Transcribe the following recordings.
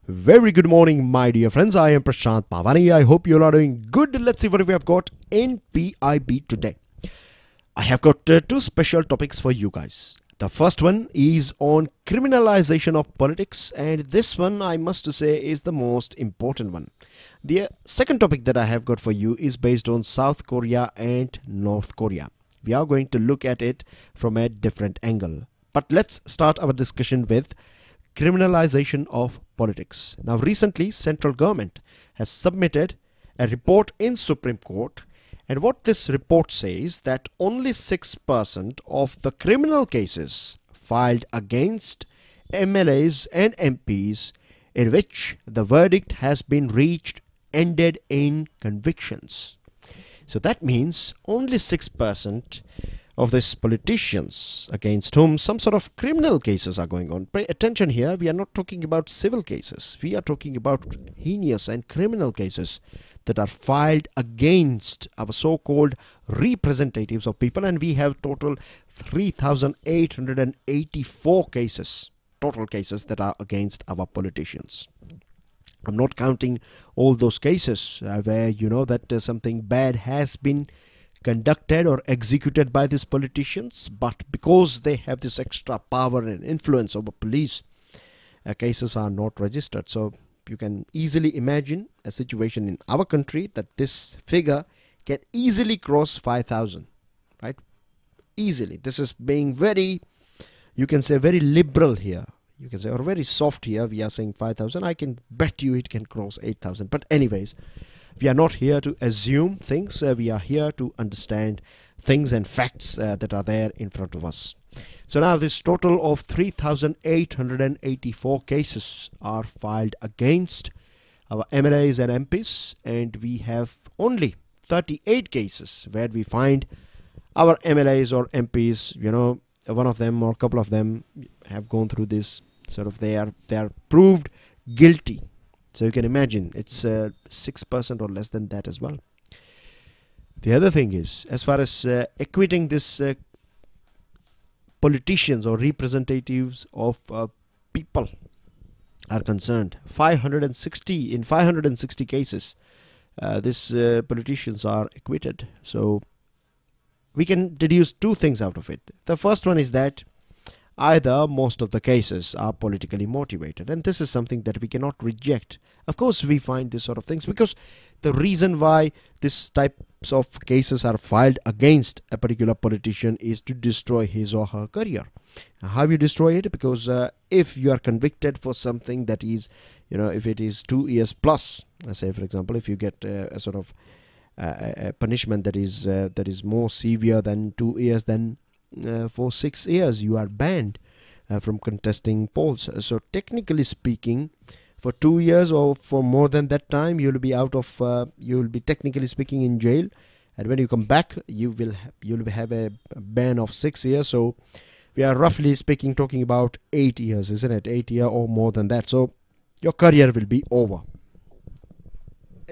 Very good morning, my dear friends. I am Prashant Pavani. I hope you all are doing good. Let's see what we have got in PIB today. I have got two special topics for you guys. The first one is on criminalization of politics, and this one I must say is the most important one. The second topic that I have got for you is based on South Korea and North Korea. We are going to look at it from a different angle. But let's start our discussion with criminalization of politics. Now, recently, central government has submitted a report in Supreme Court, and what this report says that only 6% of the criminal cases filed against MLAs and MPs in which the verdict has been reached ended in convictions. So that means only 6% of these politicians against whom some sort of criminal cases are going on. Pay attention here, we are not talking about civil cases. We are talking about heinous and criminal cases that are filed against our so-called representatives of people, and we have total 3,884 cases, total cases that are against our politicians. I'm not counting all those cases where you know that something bad has been conducted or executed by these politicians, but because they have this extra power and influence over police, cases are not registered. So you can easily imagine a situation in our country that this figure can easily cross 5,000, right? Easily. This is being very, you can say, very liberal here. You can say, or very soft here. We are saying 5,000. I can bet you it can cross 8,000. But anyways, we are not here to assume things. We are here to understand things and facts that are there in front of us. So now this total of 3,884 cases are filed against our MLAs and MPs, and we have only 38 cases where we find our MLAs or MPs, you know, one of them or a couple of them have gone through this sort of, they are proved guilty. So you can imagine it's 6% or less than that as well. The other thing is, as far as acquitting this politicians or representatives of people are concerned, 560 cases, these politicians are acquitted. So we can deduce two things out of it. The first one is that either most of the cases are politically motivated, and this is something that we cannot reject. Of course, we find this sort of things because the reason why this types of cases are filed against a particular politician is to destroy his or her career. How you destroy it? Because if you are convicted for something that is, you know, if it is 2 years plus, let's say for example, if you get a sort of a punishment that is more severe than 2 years, then for 6 years you are banned from contesting polls. So technically speaking, for 2 years or for more than that time, you will be out of you will be technically speaking in jail, and when you come back you will have a ban of 6 years. So we are roughly speaking talking about 8 years, isn't it? 8 years or more than that. So your career will be over.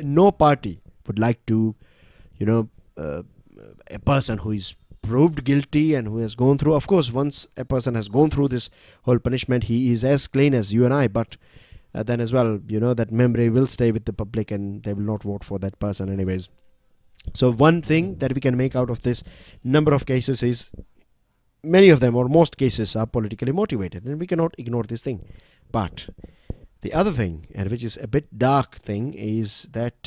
No party would like to, you know, a person who is proved guilty and who has gone through, of course, once a person has gone through this whole punishment, he is as clean as you and I, but then as well, you know, that memory will stay with the public and they will not vote for that person anyways. So one thing that we can make out of this number of cases is many of them or most cases are politically motivated, and we cannot ignore this thing. But the other thing, and which is a bit dark thing, is that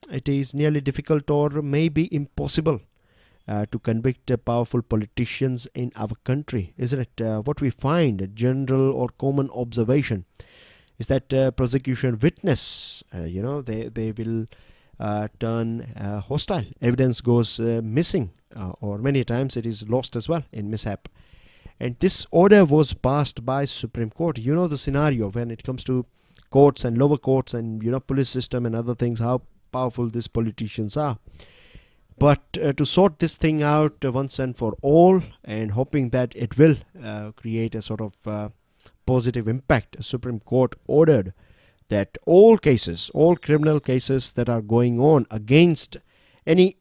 it is nearly difficult or maybe impossible to convict powerful politicians in our country, isn't it? What we find, a general or common observation, is that prosecution witness, you know, they will turn hostile. Evidence goes missing, or many times it is lost as well in mishap. And this order was passed by Supreme Court. You know the scenario when it comes to courts and lower courts and, you know, police system and other things, how powerful these politicians are. But to sort this thing out once and for all, and hoping that it will create a sort of positive impact, the Supreme Court ordered that all cases, all criminal cases that are going on against any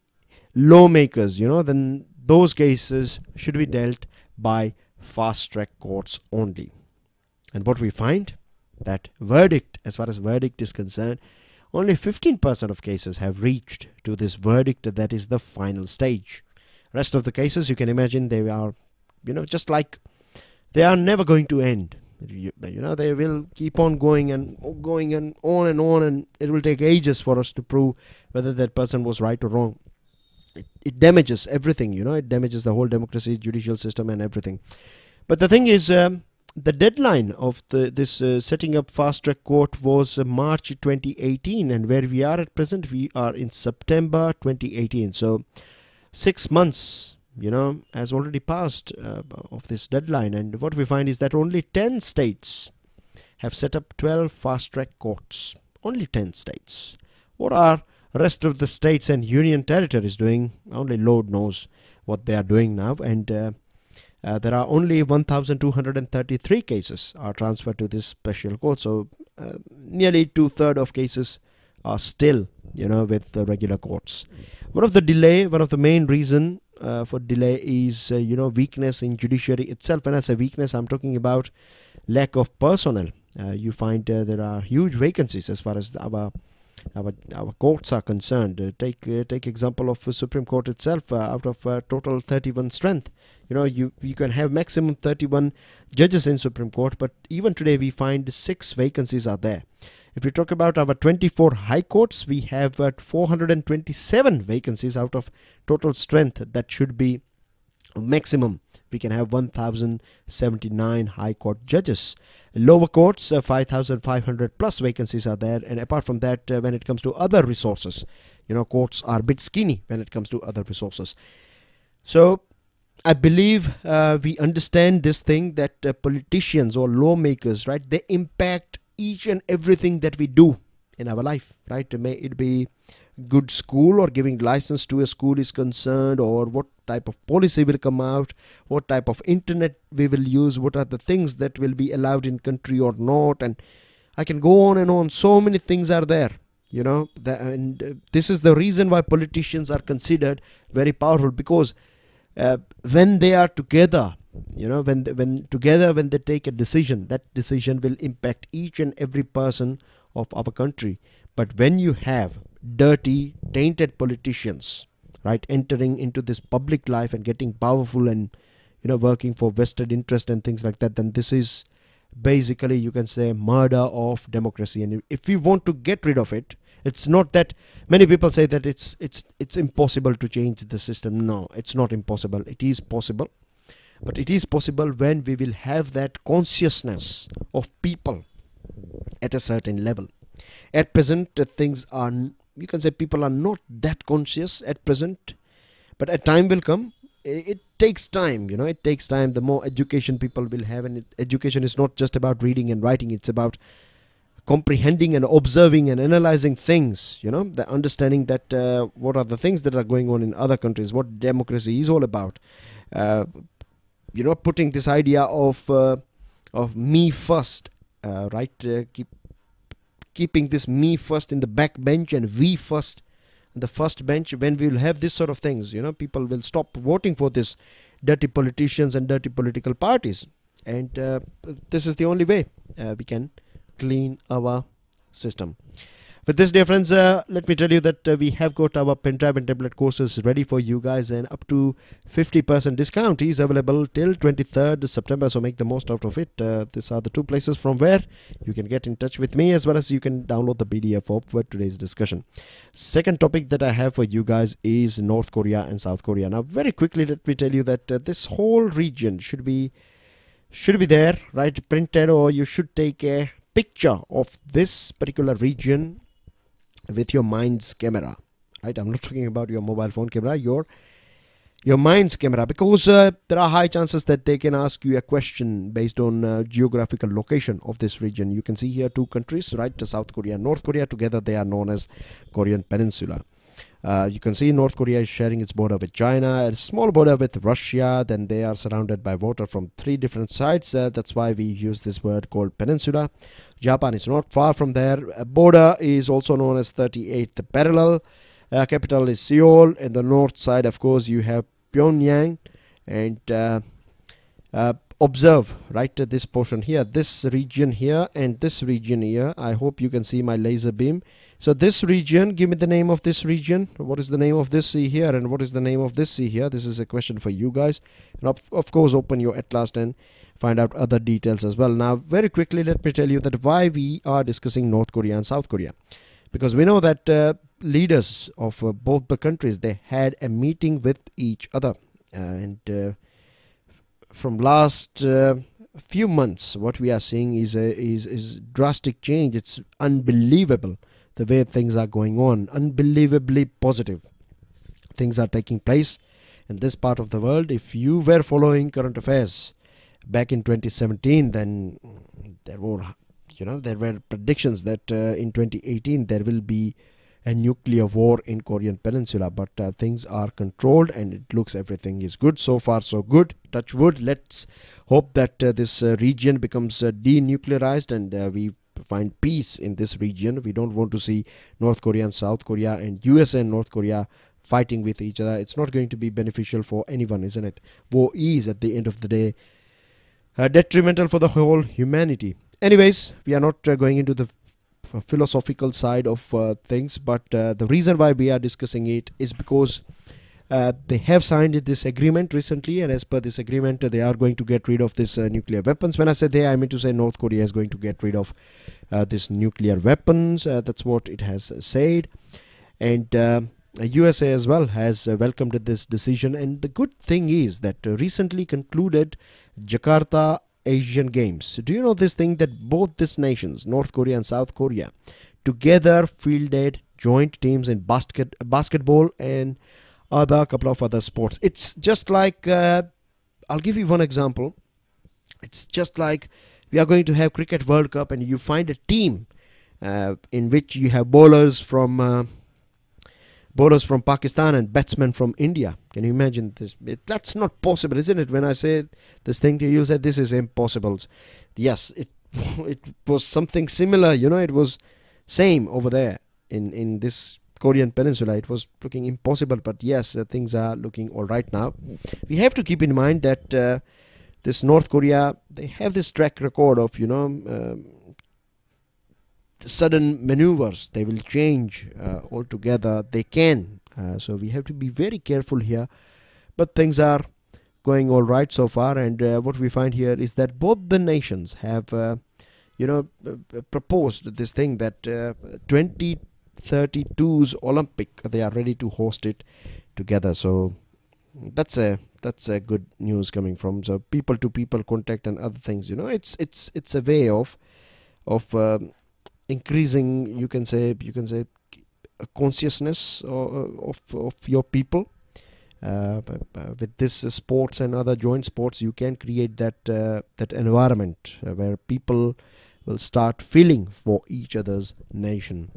lawmakers, you know, then those cases should be dealt by fast track courts only. And what we find, that verdict, as far as verdict is concerned, only 15% of cases have reached to this verdict, that is the final stage. Rest of the cases, you can imagine, they are, just like they are never going to end. They will keep on going and on, and it will take ages for us to prove whether that person was right or wrong. It damages everything, it damages the whole democracy, judicial system and everything. But the thing is, the deadline of this setting up fast track court was March 2018, and where we are at present, we are in September 2018. So 6 months, has already passed of this deadline, and what we find is that only 10 states have set up 12 fast track courts. Only 10 states. What are rest of the states and union territories doing? Only Lord knows what they are doing now, and there are only 1,233 cases are transferred to this special court. So nearly 2/3 of cases are still, with the regular courts. One of the main reason for delay is, weakness in judiciary itself. When I say weakness, I'm talking about lack of personnel. You find there are huge vacancies as far as our courts are concerned. Take example of Supreme Court itself. Out of total 31 strength, you can have maximum 31 judges in Supreme Court, but even today we find 6 vacancies are there. If we talk about our 24 high courts, we have 427 vacancies out of total strength. That should be maximum. We can have 1,079 high court judges. Lower courts, 5,500 plus vacancies are there. And apart from that, when it comes to other resources, courts are a bit skinny when it comes to other resources. So I believe we understand this thing, that politicians or lawmakers, right, they impact each and everything that we do in our life, right? May it be good school or giving license to a school is concerned, or what type of policy will come out, what type of internet we will use, what are the things that will be allowed in country or not, and I can go on and on. So many things are there, and this is the reason why politicians are considered very powerful, because when they are together, when they take a decision, that decision will impact each and every person of our country. But when you have dirty, tainted politicians, right, entering into this public life and getting powerful and working for vested interest and things like that, then this is basically, you can say, murder of democracy. And if we want to get rid of it, it's not that many people say that it's impossible to change the system. No, it's not impossible. It is possible. But it is possible when we will have that consciousness of people at a certain level. At present, things are, you can say, people are not that conscious at present, but a time will come. It takes time, it takes time. The more education people will have, and education is not just about reading and writing, it's about comprehending and observing and analyzing things, the understanding that what are the things that are going on in other countries, what democracy is all about. Putting this idea of me first, right? Keeping this me first in the back bench and we first in the first bench. When we will have this sort of things, people will stop voting for this dirty politicians and dirty political parties. And this is the only way we can clean our system. With this, dear friends, let me tell you that we have got our pen drive and tablet courses ready for you guys, and up to 50% discount is available till 23rd September. So make the most out of it. These are the 2 places from where you can get in touch with me, as well as you can download the PDF of today's discussion. Second topic that I have for you guys is North Korea and South Korea. Now, very quickly, let me tell you that this whole region should be there, right, printed, or you should take a picture of this particular region with your mind's camera, right? I'm not talking about your mobile phone camera, your mind's camera, because there are high chances that they can ask you a question based on geographical location of this region. You can see here 2 countries, right? South Korea and North Korea. Together they are known as Korean Peninsula. You can see North Korea is sharing its border with China, a small border with Russia. Then they are surrounded by water from 3 different sides. That's why we use this word called peninsula. Japan is not far from there. A border is also known as 38th parallel. Capital is Seoul. In the north side, of course, you have Pyongyang. And observe, right, this portion here, this region here and this region here. I hope you can see my laser beam. So this region, give me the name of this region. What is the name of this sea here and what is the name of this sea here? This is a question for you guys. And of course, open your atlas and find out other details as well. Now, very quickly, let me tell you that why we are discussing North Korea and South Korea. Because we know that leaders of both the countries, they had a meeting with each other. And from last few months, what we are seeing is drastic change. It's unbelievable the way things are going on, unbelievably positive things are taking place in this part of the world. If you were following current affairs back in 2017, then there were predictions that in 2018 there will be a nuclear war in Korean Peninsula, but things are controlled and it looks everything is good. So far so good, touch wood. Let's hope that this region becomes denuclearized and we find peace in this region. We don't want to see North Korea and South Korea and USA and North Korea fighting with each other. It's not going to be beneficial for anyone, isn't it? War is at the end of the day detrimental for the whole humanity. Anyways, we are not going into the philosophical side of things, but the reason why we are discussing it is because they have signed this agreement recently, and as per this agreement they are going to get rid of this nuclear weapons. When I say they, I mean to say North Korea is going to get rid of this nuclear weapons. That's what it has said, and USA as well has welcomed this decision. And the good thing is that recently concluded Jakarta Asian Games. Do you know this thing that both these nations, North Korea and South Korea, together fielded joint teams in basketball and a couple of other sports? It's just like, I'll give you one example. It's just like we are going to have Cricket World Cup and you find a team in which you have bowlers from Pakistan and batsmen from India. Can you imagine this? That's not possible, isn't it? When I say this thing to you, said this is impossible. Yes, it was something similar. You know, it was same over there in this Korean Peninsula. It was looking impossible, but yes, things are looking all right now. We have to keep in mind that this North Korea, they have this track record of, sudden maneuvers. They will change altogether. They can. So we have to be very careful here. But things are going all right so far. And what we find here is that both the nations have, proposed this thing that 2032's Olympic, they are ready to host it together. So that's a good news coming from. So people to people contact and other things. It's a way of increasing, you can say a consciousness of your people. With this sports and other joint sports, you can create that environment where people will start feeling for each other's nation.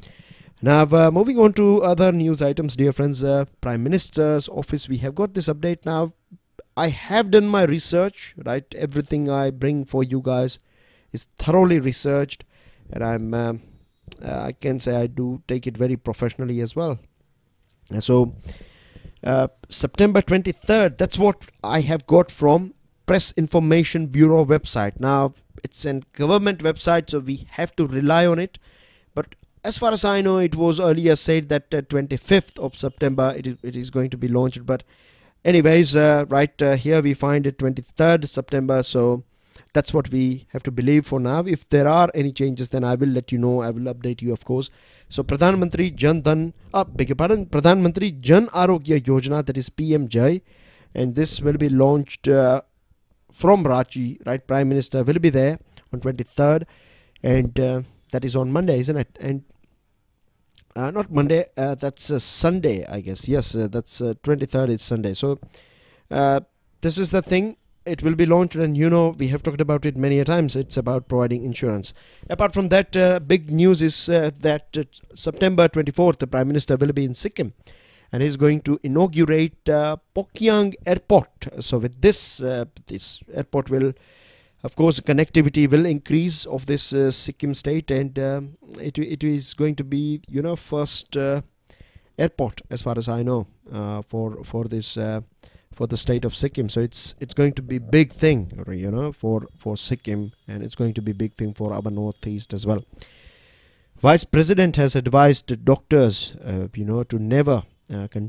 Now, moving on to other news items, dear friends, Prime Minister's office, we have got this update now. I have done my research, right? Everything I bring for you guys is thoroughly researched, and I can say I do take it very professionally as well. So September 23rd, that's what I have got from Press Information Bureau website. Now it's a government website, so we have to rely on it, but as far as I know, it was earlier said that 25th of September it is going to be launched. But anyways, right here we find it 23rd September, so that's what we have to believe for now. If there are any changes, then I will let you know. I will update you, of course. So Pradhan Mantri Jan Arogya Yojana, that is PMJ, and this will be launched from Ranchi, right? Prime Minister will be there on 23rd, and that is on Monday, isn't it? And not Monday, that's Sunday, I guess. Yes, that's 23rd is Sunday. So this is the thing. It will be launched, and we have talked about it many a times. It's about providing insurance. Apart from that, big news is that September 24th, the Prime Minister will be in Sikkim, and he's going to inaugurate Pokyang Airport. So with this, this airport will, of course, connectivity will increase of this Sikkim state, and it is going to be, first airport, as far as I know, for this for the state of Sikkim. So it's going to be big thing, for Sikkim, and it's going to be big thing for our northeast as well. Vice President has advised doctors, to never to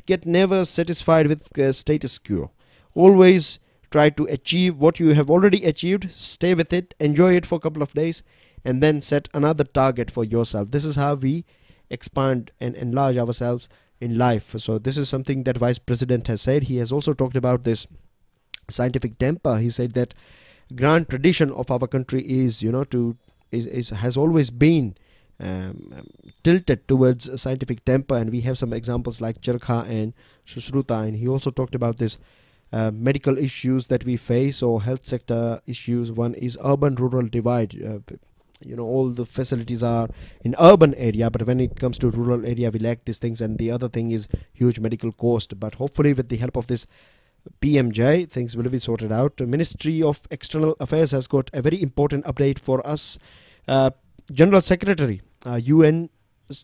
get never satisfied with status quo. Always try to achieve what you have already achieved, stay with it, enjoy it for a couple of days, and then set another target for yourself. This is how we expand and enlarge ourselves in life. So this is something that Vice President has said. He has also talked about this scientific temper. He said that grand tradition of our country is, has always been tilted towards scientific temper, and we have some examples like Charkha and Sushruta. And he also talked about this medical issues that we face, or health sector issues. One is urban-rural divide. All the facilities are in urban area, but when it comes to rural area, we lack these things. And the other thing is huge medical cost. But hopefully, with the help of this PMJ, things will be sorted out. The Ministry of External Affairs has got a very important update for us. General Secretary, UN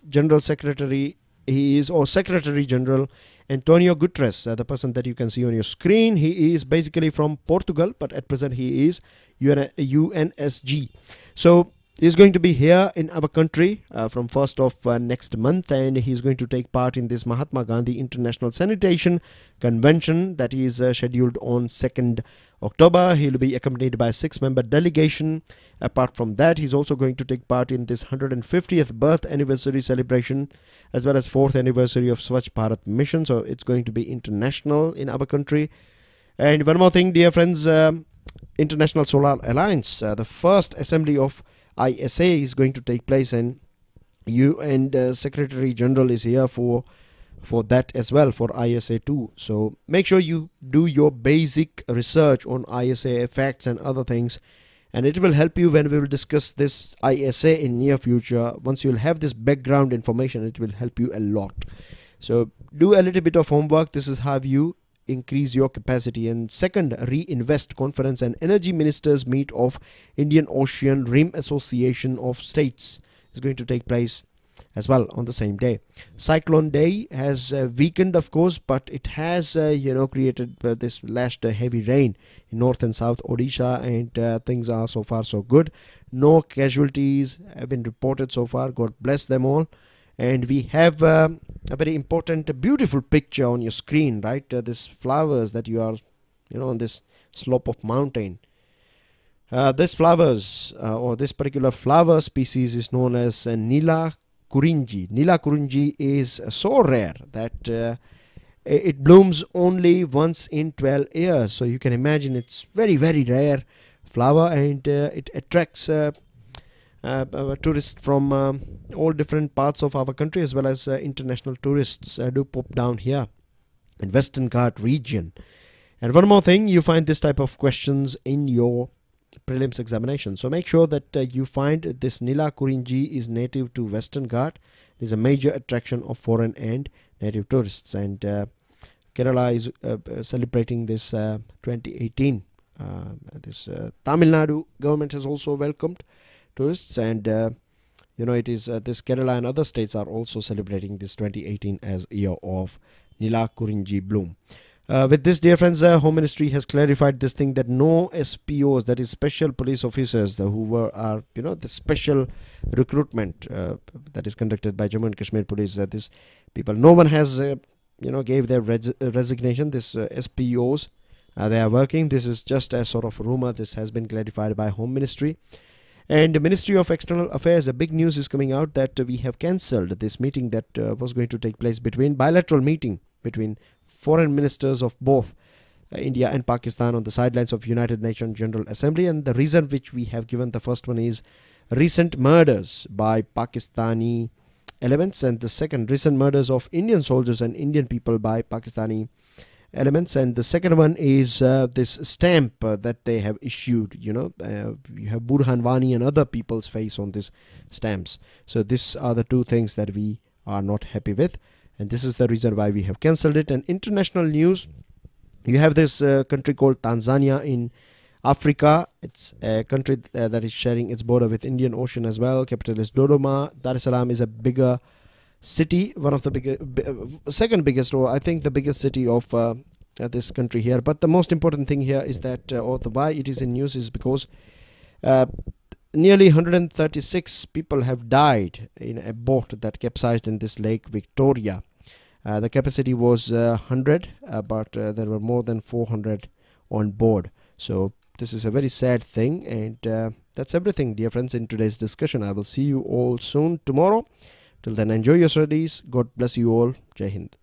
General Secretary, Secretary General Antonio Guterres, the person that you can see on your screen. He is basically from Portugal, but at present he is UNSG. So he's going to be here in our country from 1st of next month, and he's going to take part in this Mahatma Gandhi International Sanitation Convention that is scheduled on 2nd October. He'll be accompanied by a 6-member delegation. Apart from that, he's also going to take part in this 150th birth anniversary celebration, as well as 4th anniversary of Swachh Bharat mission. So it's going to be international in our country. And one more thing, dear friends, International Solar Alliance, the first assembly of ISA is going to take place, and Secretary General is here for that as well, for ISA 2. So make sure you do your basic research on ISA facts and other things, and it will help you when we will discuss this ISA in near future. Once you'll have this background information, it will help you a lot. So do a little bit of homework. This is how you increase your capacity. And second, Reinvest Conference and Energy Ministers meet of Indian Ocean Rim Association of States is going to take place as well on the same day. Cyclone Day has weakened, of course, but it has created this last heavy rain in north and south Odisha, and things are so far so good. No casualties have been reported so far. God bless them all. And we have a very important, beautiful picture on your screen, right? These flowers that you are, on this slope of mountain. This flowers, or this particular flower species, is known as Anila Kurinji. Anila Kurinji is so rare that it blooms only once in 12 years. So you can imagine it's very, very rare flower, and it attracts tourists from all different parts of our country, as well as international tourists do pop down here in Western Ghat region. And one more thing, you find this type of questions in your prelims examination. So make sure that you find this Anila Kurinji is native to Western Ghat. It is a major attraction of foreign and native tourists. And Kerala is celebrating this 2018. Tamil Nadu government has also welcomed tourists, and it is this Kerala and other states are also celebrating this 2018 as year of Anila Kurinji bloom. With this, dear friends, Home Ministry has clarified this thing, that no SPOs, that is special police officers, are the special recruitment that is conducted by Jammu and Kashmir Police, this people, no one has gave their resignation. This SPOs, they are working. This is just a sort of rumor. This has been clarified by Home Ministry. And the Ministry of External Affairs, a big news is coming out that we have cancelled this meeting that was going to take place bilateral meeting between foreign ministers of both India and Pakistan on the sidelines of United Nations General Assembly. And the reason which we have given, the first one is recent murders by Pakistani elements, and the second, recent murders of Indian soldiers and Indian people by Pakistani elements. And the second one is this stamp that they have issued. You have Burhan Wani and other people's face on these stamps. So these are the two things that we are not happy with, and this is the reason why we have cancelled it. And international news, you have this country called Tanzania in Africa. It's a country that is sharing its border with Indian Ocean as well. Capital is Dodoma. Dar es Salaam is a bigger city, one of the second biggest, or I think the biggest city of this country here. But the most important thing here is that, or the why it is in news, is because nearly 136 people have died in a boat that capsized in this Lake Victoria. The capacity was 100, but there were more than 400 on board. So this is a very sad thing, and that's everything, dear friends, in today's discussion. I will see you all soon tomorrow. Till then, enjoy your studies. God bless you all. Jai Hind.